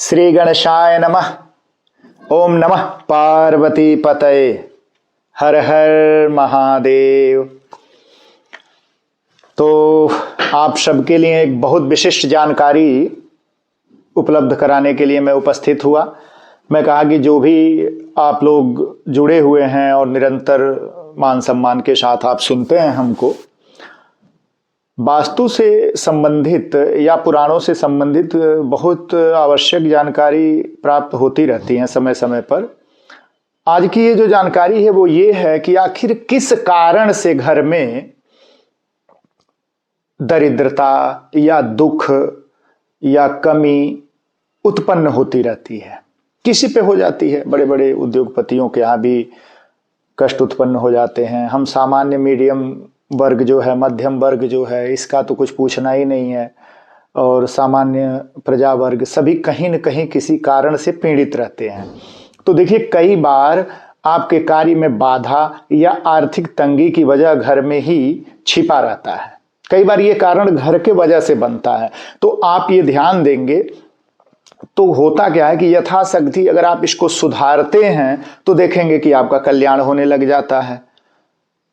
श्री गणेशाय नमः। ओम नमः पार्वती पतये। हर हर महादेव। तो आप सबके लिए एक बहुत विशिष्ट जानकारी उपलब्ध कराने के लिए मैं उपस्थित हुआ। मैं कहा कि जो भी आप लोग जुड़े हुए हैं और निरंतर मान सम्मान के साथ आप सुनते हैं हमको, वास्तु से संबंधित या पुराणों से संबंधित बहुत आवश्यक जानकारी प्राप्त होती रहती है समय समय पर। आज की ये जो जानकारी है वो ये है कि आखिर किस कारण से घर में दरिद्रता या दुख या कमी उत्पन्न होती रहती है। किसी पे हो जाती है, बड़े बड़े उद्योगपतियों के यहाँ भी कष्ट उत्पन्न हो जाते हैं। हम सामान्य मीडियम वर्ग जो है, मध्यम वर्ग जो है, इसका तो कुछ पूछना ही नहीं है। और सामान्य प्रजा वर्ग सभी कहीं न कहीं किसी कारण से पीड़ित रहते हैं। तो देखिए, कई बार आपके कार्य में बाधा या आर्थिक तंगी की वजह घर में ही छिपा रहता है। कई बार ये कारण घर के वजह से बनता है। तो आप ये ध्यान देंगे तो होता क्या है कि यथाशक्ति अगर आप इसको सुधारते हैं तो देखेंगे कि आपका कल्याण होने लग जाता है।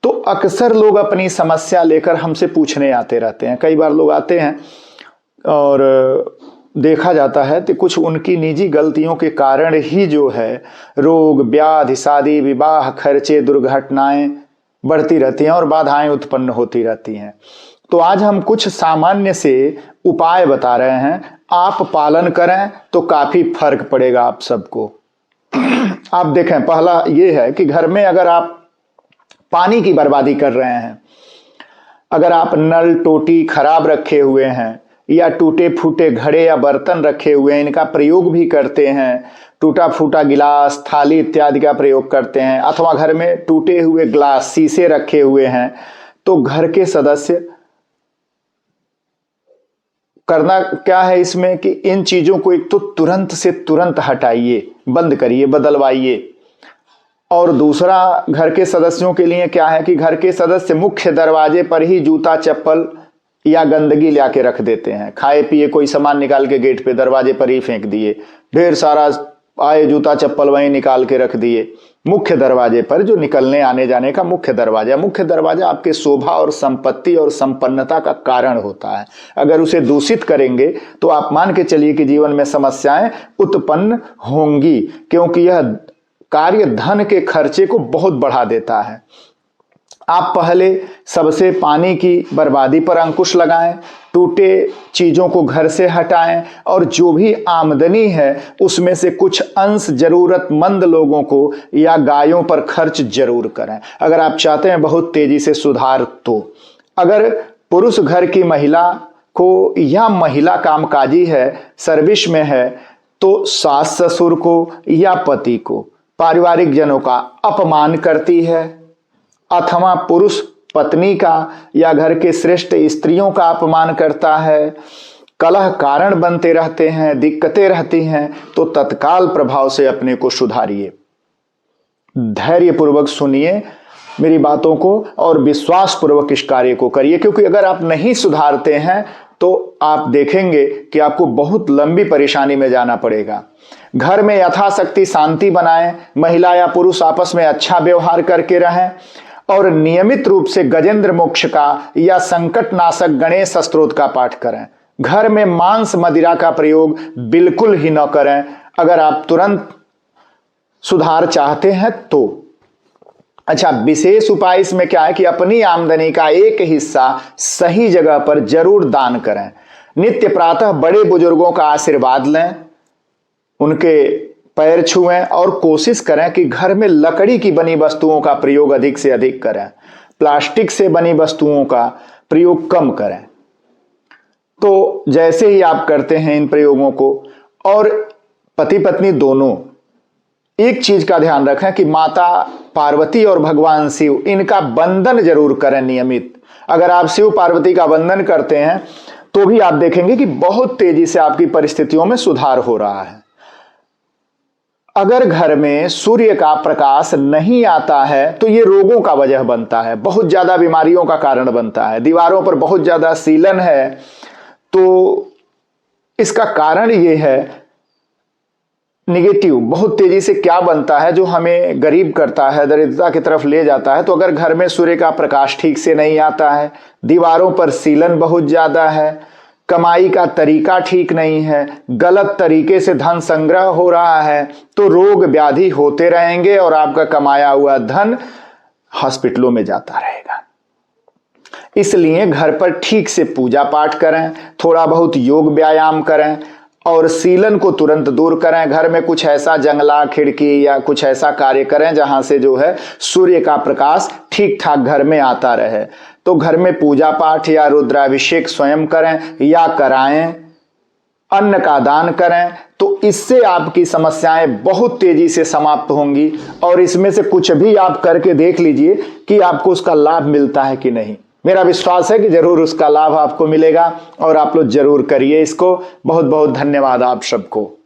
तो अक्सर लोग अपनी समस्या लेकर हमसे पूछने आते रहते हैं। कई बार लोग आते हैं और देखा जाता है कि कुछ उनकी निजी गलतियों के कारण ही जो है रोग, व्याधि, शादी, विवाह, खर्चे, दुर्घटनाएं बढ़ती रहती हैं और बाधाएं उत्पन्न होती रहती हैं। तो आज हम कुछ सामान्य से उपाय बता रहे हैं, आप पालन करें तो काफी फर्क पड़ेगा आप सबको। आप देखें, पहला ये है कि घर में अगर आप पानी की बर्बादी कर रहे हैं, अगर आप नल टोटी खराब रखे हुए हैं या टूटे फूटे घड़े या बर्तन रखे हुए हैं, इनका प्रयोग भी करते हैं, टूटा फूटा गिलास, थाली इत्यादि का प्रयोग करते हैं, अथवा घर में टूटे हुए ग्लास, शीशे रखे हुए हैं, तो घर के सदस्य करना क्या है इसमें कि इन चीजों को एक तो तुरंत से तुरंत हटाइए, बंद करिए, बदलवाइए। और दूसरा, घर के सदस्यों के लिए क्या है कि घर के सदस्य मुख्य दरवाजे पर ही जूता, चप्पल या गंदगी ला के रख देते हैं। खाए पिए कोई सामान निकाल के गेट पे दरवाजे पर ही फेंक दिए, ढेर सारा आए जूता चप्पल वहीं निकाल के रख दिए मुख्य दरवाजे पर, जो निकलने आने जाने का मुख्य दरवाजा आपके शोभा और संपत्ति और संपन्नता का कारण होता है। अगर उसे दूषित करेंगे तो आप मान के चलिए कि जीवन में समस्याएं उत्पन्न होंगी, क्योंकि यह कार्य धन के खर्चे को बहुत बढ़ा देता है। आप पहले सबसे पानी की बर्बादी पर अंकुश लगाएं, टूटे चीजों को घर से हटाएं और जो भी आमदनी है उसमें से कुछ अंश जरूरतमंद लोगों को या गायों पर खर्च जरूर करें, अगर आप चाहते हैं बहुत तेजी से सुधार। तो अगर पुरुष घर की महिला को या महिला कामकाजी है, सर्विस में है, तो सास ससुर को या पति को, पारिवारिक जनों का अपमान करती है, अथवा पुरुष पत्नी का या घर के श्रेष्ठ स्त्रियों का अपमान करता है, कलह कारण बनते रहते हैं, दिक्कतें रहती हैं, तो तत्काल प्रभाव से अपने को सुधारिए। धैर्यपूर्वक सुनिए मेरी बातों को और विश्वास पूर्वक इस कार्य को करिए, क्योंकि अगर आप नहीं सुधारते हैं तो आप देखेंगे कि आपको बहुत लंबी परेशानी में जाना पड़ेगा। घर में यथाशक्ति शांति बनाएं, महिला या पुरुष आपस में अच्छा व्यवहार करके रहें और नियमित रूप से गजेंद्र मोक्ष का या संकट नाशक गणेश स्तोत्र का पाठ करें। घर में मांस मदिरा का प्रयोग बिल्कुल ही न करें अगर आप तुरंत सुधार चाहते हैं तो। अच्छा, विशेष उपाय इसमें क्या है कि अपनी आमदनी का एक हिस्सा सही जगह पर जरूर दान करें। नित्य प्रातः बड़े बुजुर्गों का आशीर्वाद लें, उनके पैर छुएं और कोशिश करें कि घर में लकड़ी की बनी वस्तुओं का प्रयोग अधिक से अधिक करें, प्लास्टिक से बनी वस्तुओं का प्रयोग कम करें। तो जैसे ही आप करते हैं इन प्रयोगों को, और पति पत्नी दोनों एक चीज का ध्यान रखें कि माता पार्वती और भगवान शिव, इनका बंधन जरूर करें नियमित। अगर आप शिव पार्वती का बंधन करते हैं तो भी आप देखेंगे कि बहुत तेजी से आपकी परिस्थितियों में सुधार हो रहा है। अगर घर में सूर्य का प्रकाश नहीं आता है तो ये रोगों का वजह बनता है, बहुत ज्यादा बीमारियों का कारण बनता है। दीवारों पर बहुत ज्यादा सीलन है तो इसका कारण ये है निगेटिव बहुत तेजी से क्या बनता है जो हमें गरीब करता है, दरिद्रता की तरफ ले जाता है। तो अगर घर में सूर्य का प्रकाश ठीक से नहीं आता है, दीवारों पर सीलन बहुत ज्यादा है, कमाई का तरीका ठीक नहीं है, गलत तरीके से धन संग्रह हो रहा है, तो रोग व्याधि होते रहेंगे और आपका कमाया हुआ धन हॉस्पिटलों में जाता रहेगा। इसलिए घर पर ठीक से पूजा पाठ करें, थोड़ा बहुत योग व्यायाम करें और सीलन को तुरंत दूर करें। घर में कुछ ऐसा जंगला, खिड़की या कुछ ऐसा कार्य करें जहां से जो है सूर्य का प्रकाश ठीक ठाक घर में आता रहे। तो घर में पूजा पाठ या रुद्राभिषेक स्वयं करें या कराएं, अन्न का दान करें, तो इससे आपकी समस्याएं बहुत तेजी से समाप्त होंगी। और इसमें से कुछ भी आप करके देख लीजिए कि आपको उसका लाभ मिलता है कि नहीं। मेरा विश्वास है कि जरूर उसका लाभ आपको मिलेगा और आप लोग जरूर करिए इसको। बहुत बहुत धन्यवाद आप सबको।